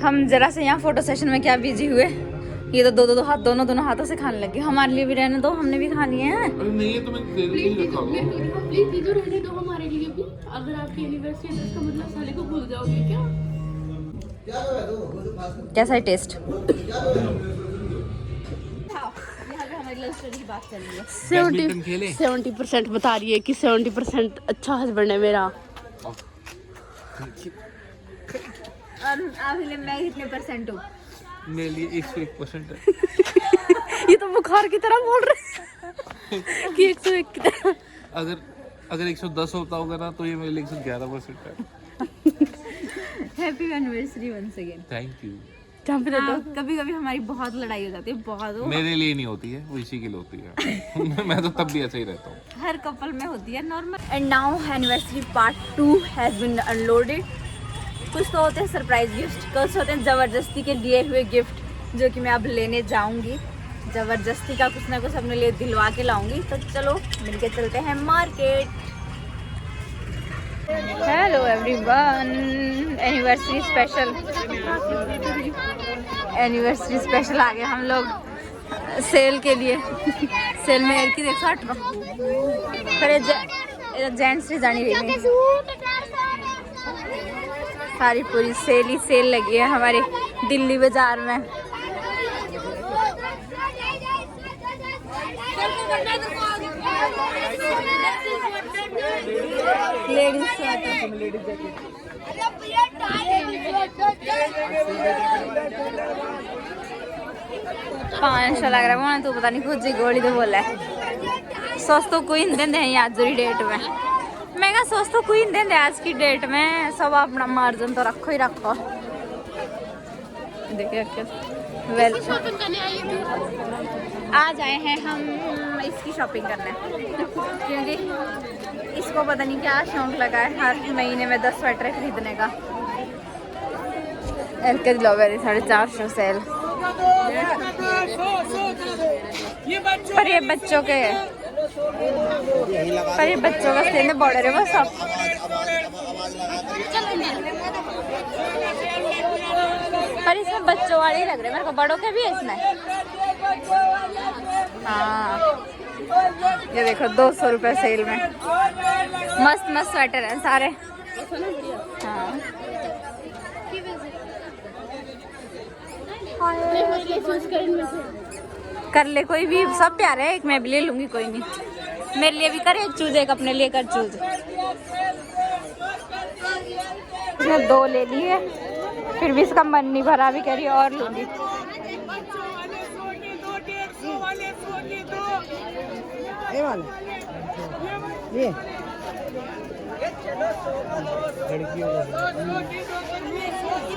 हम जरा से यहाँ फोटो सेशन में क्या बिजी हुए, ये तो दोनों हाथों से खाने लगे। हमारे लिए भी रहने दो, हमने भी खानी है। अरे नहीं है तो मैं दे रखा हूं। प्लीज दीदी रहने दो हमारे लिए भी। अगर आपकी एनिवर्सरी है तो इसका मतलब साले को भूल जाओगे क्या? कैसा है टेस्ट? 70% बता रही है कि 70% अच्छा हस्बैंड है मेरा। और अभी मैं कितने परसेंट हूँ? मेरे लिए 101% है। ये तो बुखार की तरह बोल रहे हैं कि 101 की तरह। अगर 110 होता होगा ना तो ये मेरे लिए 111% है। Happy anniversary once again. Thank you. कभी कभी हमारी बहुत लड़ाई हो जाती है, बहुत मेरे लिए नहीं होती है, वो इसी के लिए होती है। मैं तो तब भी ऐसे ही रहता हूँ। हर कपल में होती है normal. And now anniversary part 2 has been unloaded. कुछ तो होते हैं सरप्राइज गिफ्ट, कुछ होते हैं ज़बरदस्ती के लिए हुए गिफ्ट जो कि मैं अब लेने जाऊंगी। ज़बरदस्ती का कुछ ना कुछ अपने लिए दिलवा के लाऊंगी। तो चलो मिलके चलते हैं market. Hello everyone, anniversary special आ गए हम लोग सेल के लिए। सेल में एक ही 160 पर जेंट्स से जानी रही सारी पूरी सेल ही सेल लगी है हमारे दिल्ली बाजार में। लेडीज 500 लग रहा है। तू पता नहीं खुद ही गोली तो बोला है। सोच तो कोई नहीं देंगे आज की डेट में। मैं क्या सोच तो कोई नहीं देंगे आज की डेट में। सब अपना मार्जिन तो रखो ही रखो। देखिए वेल आज आए हैं हम इसकी शॉपिंग करने, क्योंकि इसको पता नहीं क्या शौक लगा है हर महीने में 10 स्वेटर खरीदने का। एलके दिलावे 450 सेल। पर ये बच्चों के सेल बॉर्डर है वो सब। पर इसमें बच्चों वाले ही लग रहे हैं मेरे को, बड़ों के भी है इसमें। हाँ ये देखो 200 रुपये सेल में मस्त मस्त स्वेटर हैं सारे। हाँ कर ले कोई भी, सब प्यारे है। एक मैं भी ले लूंगी, कोई नहीं। मेरे लिए भी कर एक चूज, एक अपने लिए कर चूज। इसने 2 ले लिए, फिर भी इसका मन नहीं भरा, भी कह रही और लूंगी। ये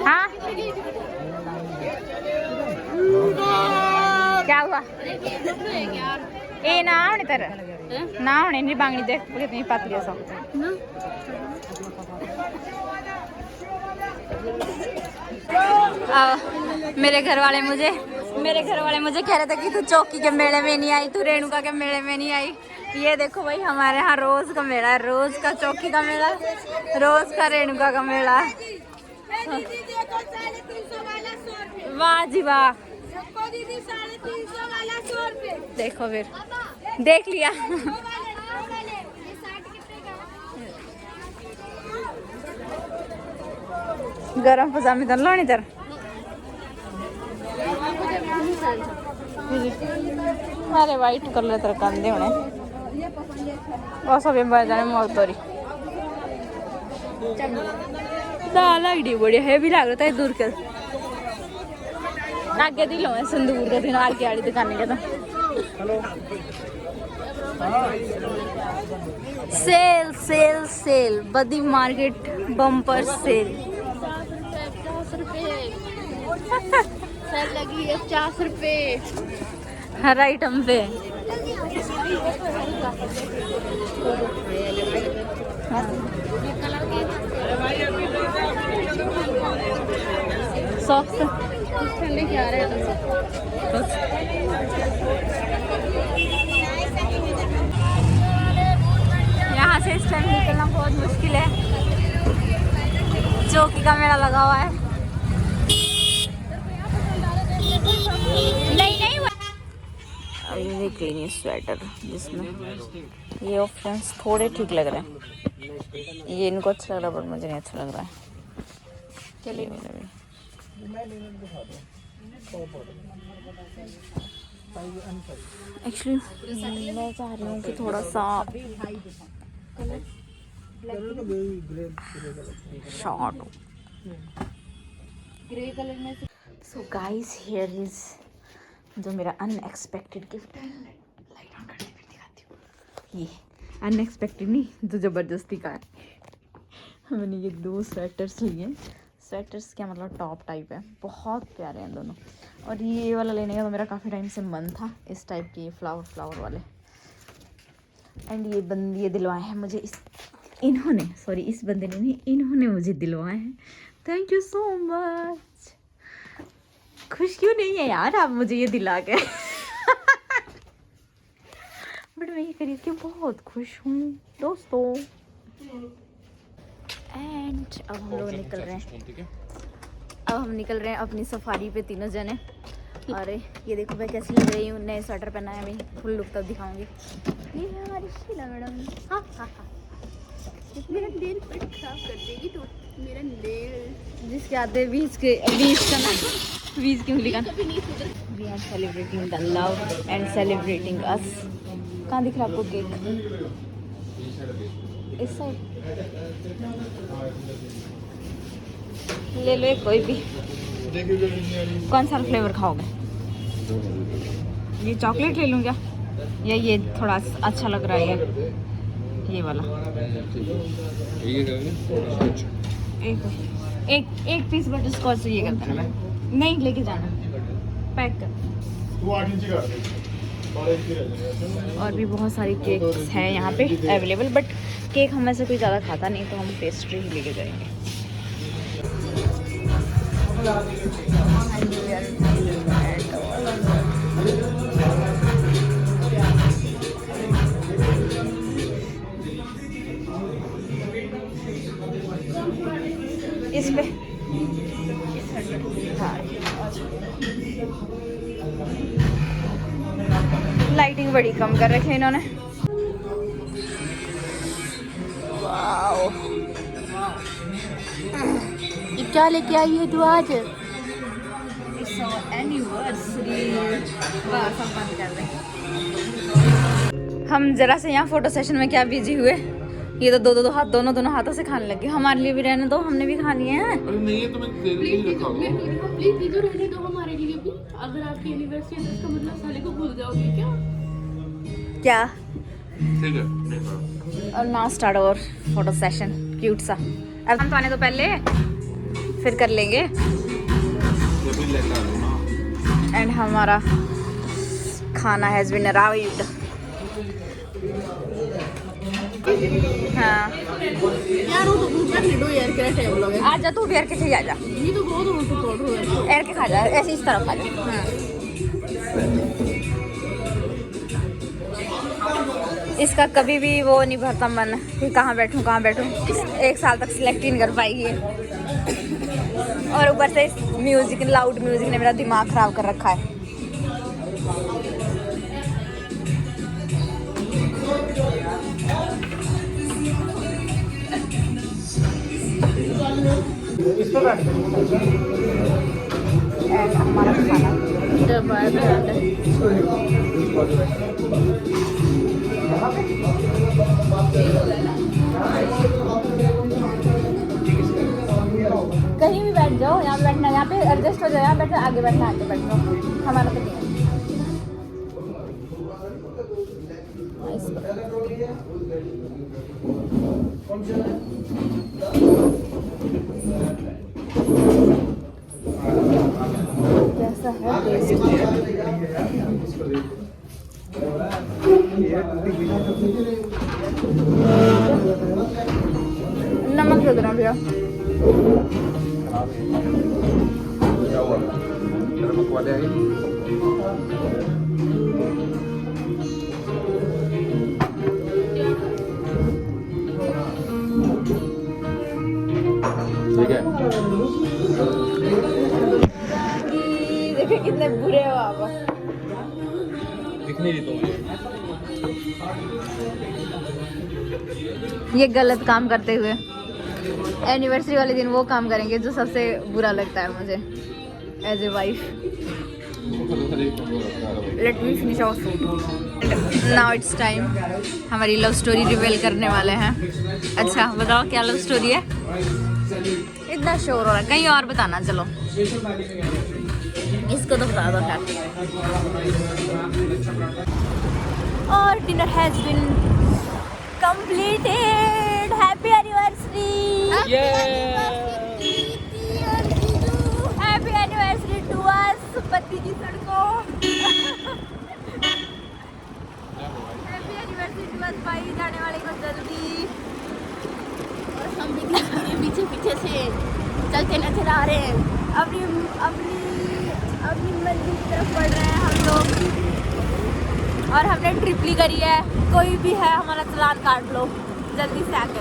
हाँ क्या हुआ? ए ना होने तर ना होने नहीं बांगड़ी देख कितनी पतली है सब। मेरे घर वाले मुझे कह रहे थे कि तू चौकी के मेले में नहीं आई, तू रेणुका के मेले में नहीं आई। ये देखो भाई हमारे यहाँ रोज का मेला है, रोज का चौकी का मेला, रोज का रेणुका का मेला। वाह जी वाह, देखो फिर देख लिया। गरम पजामी तो लानी तर अरे वाइट कलर तर कंधे होने और सब जाने मौत तोरी दाल आईडी बढ़िया हैवी लग रहा था। दूर के आगे दिलो है संदूर के दिन आगे वाली दुकान के तो सेल सेल सेल बदी मार्केट बम्पर सेल। 50 लगी है 50 रुपए हर आइटम पे। सॉक्स ठंडे क्या रहे हैं? यहाँ से इस टाइम निकलना बहुत मुश्किल है। चौकी का मेला लगा हुआ है। क्लीन ये स्वेटर, जिसमें ये ऑप्शंस थोड़े ठीक लग रहे हैं। ये इनको अच्छा लग रहा है पर मुझे नहीं अच्छा लग रहा है। चलिए एक्चुअली मैं चाह रही हूँ कि थोड़ा सा शॉर्ट हो। ग्रे कलर में। सो गाइस हियर इज जो मेरा अनएक्सपेक्टेड गिफ्ट है। लाइट ऑन करके फिर दिखाती हूँ। ये अनएक्सपेक्टेड नहीं, जो ज़बरदस्ती का है। मैंने ये 2 स्वेटर्स लिए। स्वेटर्स क्या मतलब टॉप टाइप है, बहुत प्यारे हैं दोनों। और ये वाला लेने का तो मेरा काफ़ी टाइम से मन था, इस टाइप के फ्लावर वाले। एंड ये दिलवाए हैं मुझे इस बंदे ने नहीं, इन्होंने मुझे दिलवाए हैं। Thank you so much. खुश क्यों नहीं है यार आप मुझे ये दिला के? बट मैं ये खरीद के बहुत खुश हूँ दोस्तों। एंड अब हम लोग निकल रहे हैं अपनी सफारी पे तीनों जने। अरे ये देखो मैं कैसी लग रही हूँ, नए स्वेटर पहना है, अभी फुल लुक तब दिखाऊंगी। ये है हमारी शीला मैडम। हाँ मेरा नेल पेंट खराब कर देगी तो मेरा नेल जिसके आते 20 की उंगली का। We are celebrating the love and celebrating us. कहाँ दिख रहा आपको केक? इस साइड ले लो कोई भी। कौन सा फ्लेवर खाओगे? ये चॉकलेट ले लूँ क्या, या ये थोड़ा अच्छा लग रहा है ये वाला? एक पीस बटर स्कॉच से ये करते हैं। नहीं लेके जाना, पैक कर। और भी बहुत सारी केक्स हैं यहाँ पे अवेलेबल, बट केक हम में से कोई ज़्यादा खाता नहीं तो हम पेस्ट्री ही लेके जाएंगे। इस पे हाँ, लाइटिंग बड़ी कम कर रखी है इन्होंने। वाओ, ये क्या लेके आई है तू आज? हम जरा से यहाँ फोटो सेशन में क्या बिजी हुए, ये तो दो हाथ दोनों हाथों से खाने लगे। हमारे लिए भी रहने दो, हमने भी खानी है। अरे नहीं है तो मैं तेरे लिए ही रखा हुआ। प्लीज दीदी रहने दो हमारे लिए भी। अगर आपकी एनिवर्सरी है तो इसका मतलब साले को भूल जाओगे क्या? ठीक है। और now start our photo session cute सा। अब हम तो आने तो पहले फिर कर लेंगे। एंड हमारा खाना हैज बीन अराइव्ड। हाँ यार वो तो भूख नहीं दो यार, क्या टाइम लगे। आ जा तू भी एर के चाहिए, आ जा। ये तो बहुत ऊपर पड़ रहा है। एर के खा जा, ऐसे इस तरफ खा जा। हाँ। इसका कभी भी वो नहीं भरता मन कि कहाँ बैठूं। 1 साल तक सिलेक्ट ही नहीं कर पाएगी। और ऊपर से म्यूजिक, लाउड म्यूजिक ने मेरा दिमाग खराब कर रखा है। हमारा खाना कहीं भी बैठ जाओ, यहाँ बैठना, यहाँ पे एडजस्ट हो जाओ, यहाँ बैठो, आगे बैठना, आगे बैठो। हमारा तो नहीं है। कैसा है टेस्ट? नमक दे देना भैया। क्या हुआ? नमक वाले आए? ठीक है। देखिए कितने बुरे हो आप। दिखने दी तो ये गलत काम करते हुए एनिवर्सरी वाले दिन वो काम करेंगे जो सबसे बुरा लगता है मुझे as a wife. Let me finish our food. Now it's time, हमारी लव स्टोरी रिवील करने वाले हैं। अच्छा बताओ क्या लव स्टोरी है? इतना शोर हो रहा है, कहीं और बताना। चलो इसको तो बता दो खैर। और dinner has been completed. Happy anniversary. Happy anniversary to us पति की सड़कों। हैप्पी एनिवर्सरी टू अस भाई, जाने वाले को जल्दी। और हम भी धीरे पीछे पीछे से चलते नजर आ रहे हैं। अपनी अपनी अपनी मंजिल की तरफ बढ़ रहे हैं हम लोग। और हमने ट्रिप ली करी है। कोई भी है हमारा चालान काट लो जल्दी से आके।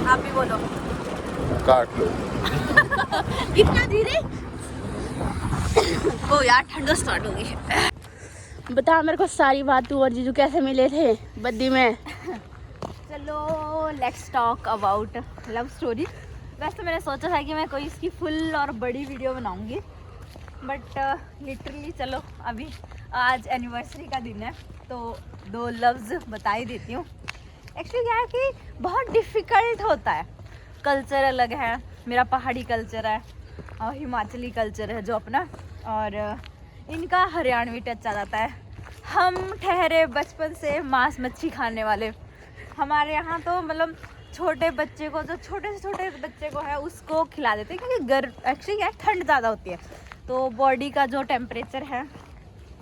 आप भी बोलो। काट लो। कितना धीरे? ओ यार ठंडा स्टार्ट हो गई है। बता मेरे को सारी बात, तू और जीजू कैसे मिले थे बद्दी में? चलो let's talk about love story. वैसे तो मैंने सोचा था कि मैं कोई इसकी फुल और बड़ी वीडियो बनाऊंगी, बट लिटरली चलो अभी आज एनिवर्सरी का दिन है तो 2 लफ्ज़ बता ही देती हूँ। एक्चुअली क्या है कि बहुत डिफ़िकल्ट होता है। कल्चर अलग है, मेरा पहाड़ी कल्चर है और हिमाचली कल्चर है जो अपना, और इनका हरियाणवी टच आ जाता है। हम ठहरे बचपन से मांस मच्छी खाने वाले। हमारे यहाँ तो मतलब छोटे बच्चे को, जो छोटे से छोटे बच्चे को है उसको खिला देते हैं, क्योंकि एक्चुअली क्या ठंड ज़्यादा होती है तो बॉडी का जो टेम्परेचर है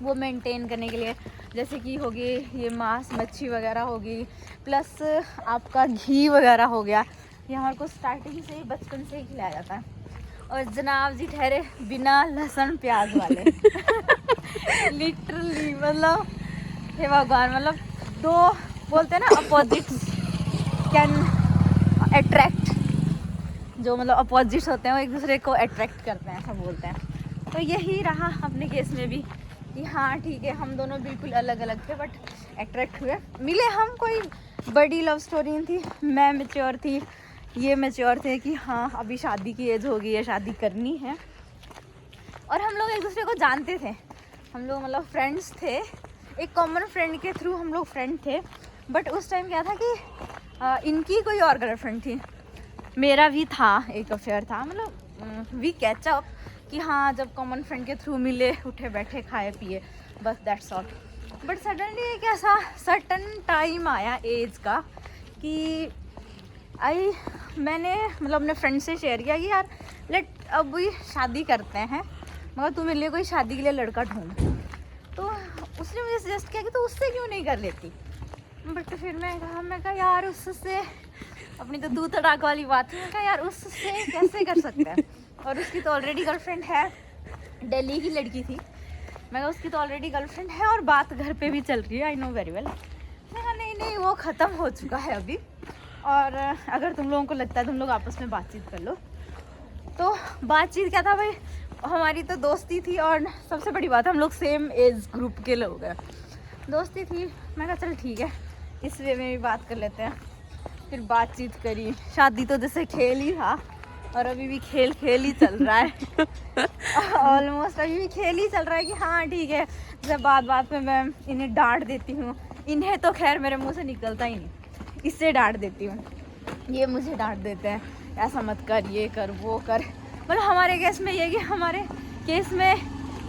वो मेंटेन करने के लिए, जैसे कि होगी ये मांस मच्छी वगैरह होगी, प्लस आपका घी वगैरह हो गया, ये हमारे को स्टार्टिंग से ही बचपन से ही खिलाया जाता है। और जनाब जी ठहरे बिना लहसुन प्याज वाले। लिटरली मतलब हे भगवान, मतलब दो बोलते हैं ना अपोजिट्स कैन अट्रैक्ट, जो मतलब अपोजिट्स होते हैं वो एक दूसरे को अट्रैक्ट करते हैं, ऐसा बोलते हैं। तो यही रहा अपने केस में भी कि हाँ ठीक है, हम दोनों बिल्कुल अलग अलग थे बट अट्रैक्ट हुए, मिले। हम कोई बड़ी लव स्टोरी नहीं थी। मैं मैच्योर थी, ये मैच्योर थे कि हाँ अभी शादी की एज होगी है, शादी करनी है। और हम लोग एक दूसरे को जानते थे, हम लोग मतलब फ्रेंड्स थे। एक कॉमन फ्रेंड के थ्रू हम लोग फ्रेंड थे, बट उस टाइम क्या था कि इनकी कोई और गर्लफ्रेंड थी, मेरा भी था, एक अफेयर था। मतलब वी कैच अप कि हाँ जब कॉमन फ्रेंड के थ्रू मिले, उठे बैठे खाए पिए, बस दैट्स ऑल। बट सडनली एक ऐसा सर्टन टाइम आया एज का कि मैंने मतलब अपने फ्रेंड से शेयर किया कि यार लेट अब भी शादी करते हैं, मगर तू मेरे लिए कोई शादी के लिए लड़का ढूंढ। तो उसने मुझे सजेस्ट किया कि तू उससे क्यों नहीं कर लेती। बट फिर मैं कहा यार उससे, अपनी तो दूध तड़ाक वाली बात है, मैं कहा यार उससे कैसे कर सकते हैं। और उसकी तो ऑलरेडी गर्लफ्रेंड है, दिल्ली की लड़की थी। मैं कहा उसकी तो ऑलरेडी गर्लफ्रेंड है और बात घर पे भी चल रही है, आई नो वेरी वेल। मैं कहा नहीं वो ख़त्म हो चुका है अभी, और अगर तुम लोगों को लगता है तुम लोग आपस में बातचीत कर लो। तो बातचीत क्या था भाई, हमारी तो दोस्ती थी, और सबसे बड़ी बात हम लोग सेम एज ग्रुप के लोग हैं, दोस्ती थी। मैं कहा चल ठीक है, इस वे में भी बात कर लेते हैं। फिर बातचीत करी। शादी तो जैसे खेल ही था, और अभी भी खेल ही चल रहा है। ऑलमोस्ट अभी भी खेल ही चल रहा है कि हाँ ठीक है। जब बात में मैं इन्हें डांट देती हूँ, इन्हें तो खैर मेरे मुंह से निकलता ही नहीं, इससे डांट देती हूँ, ये मुझे डांट देते हैं, ऐसा मत कर, ये कर, वो कर। मतलब हमारे केस में ये कि हमारे केस में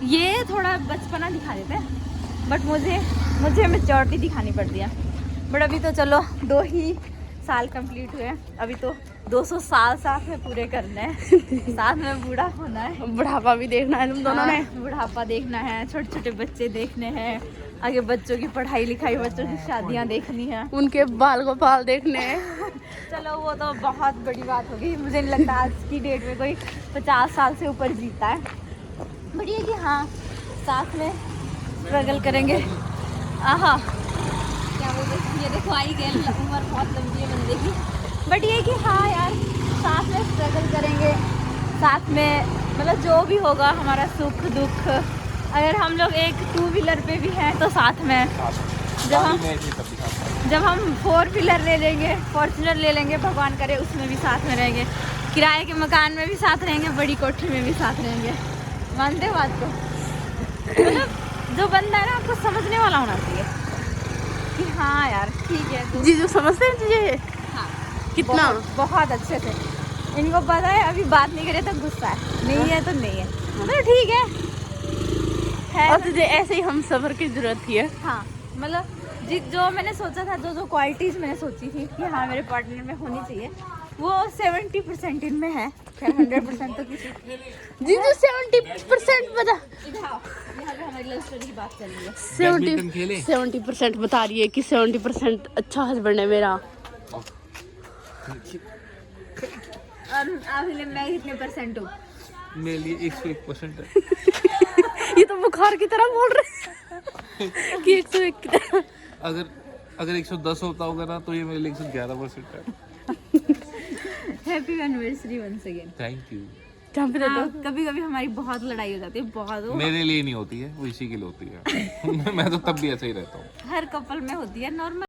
ये थोड़ा बचपना दिखा देते हैं, बट मुझे मैच्योरिटी दिखानी पड़ती है। बट अभी तो चलो 2 ही साल कंप्लीट हुए, अभी तो 200 साल साथ में पूरे करने हैं। साथ में बूढ़ा होना है, बुढ़ापा भी देखना है तुम दोनों ने। बुढ़ापा देखना है, छोटे छोटे बच्चे देखने हैं, आगे बच्चों की पढ़ाई लिखाई, बच्चों की शादियां देखनी है, उनके बाल गोपाल देखने हैं। चलो वो तो बहुत बड़ी बात होगी। मुझे नहीं लगता आज की डेट में कोई 50 साल से ऊपर जीता है। बट ये कि हाँ साथ में स्ट्रगल करेंगे। आहा क्या बोलते, ये देखो आई गई, उम्र बहुत लंबी है बंदे की। बट ये कि हाँ यार साथ में स्ट्रगल करेंगे, साथ में मतलब जो भी होगा हमारा सुख दुख अगर हम लोग एक 2 व्हीलर पे भी हैं तो साथ में, जब हम 4 व्हीलर ले लेंगे, फॉर्च्यूनर ले लेंगे, भगवान करे उसमें भी साथ में रहेंगे, किराए के मकान में भी साथ रहेंगे, बड़ी कोठी में भी साथ रहेंगे। मानते हो बात को? मतलब जो बंदा है ना आपको समझने वाला होना चाहिए कि हाँ यार ठीक है तो जीजू समझते हैं तुझे? हाँ कितना? बहुत अच्छे से। इनको पता है अभी बात नहीं करे तो गुस्सा है, नहीं है तो नहीं है, मतलब ठीक है और तुझे ऐसे ही हम सब्र की जरूरत थी है। हाँ मतलब जो मैंने सोचा था, जो क्वालिटीज मैंने सोची थी कि हाँ मेरे पार्टनर में होनी चाहिए, वो 70% इनमें है। 100% तो किसी जीजू 70% बता, यहाँ पे हमारी लव स्टोरी की बात चल रही है। 70% बता रही है कि 70% अच्छा हस्बैंड है मेरा। और अभी मैं कितने परसेंट हूँ? मेरे लिए 101% है। ये तो बुखार की तरह बोल रहे हैं कि 101 की तरह। अगर 110 होता होगा ना तो ये मेरे लिए 111% है। Happy anniversary once again. Thank you. जहाँ पे हाँ, कभी कभी हमारी बहुत लड़ाई हो जाती है, बहुत। मेरे लिए नहीं होती है, वो इसी के लिए होती है। मैं तो तब भी ऐसे ही रहता हूँ। हर कपल में होती है नॉर्मल।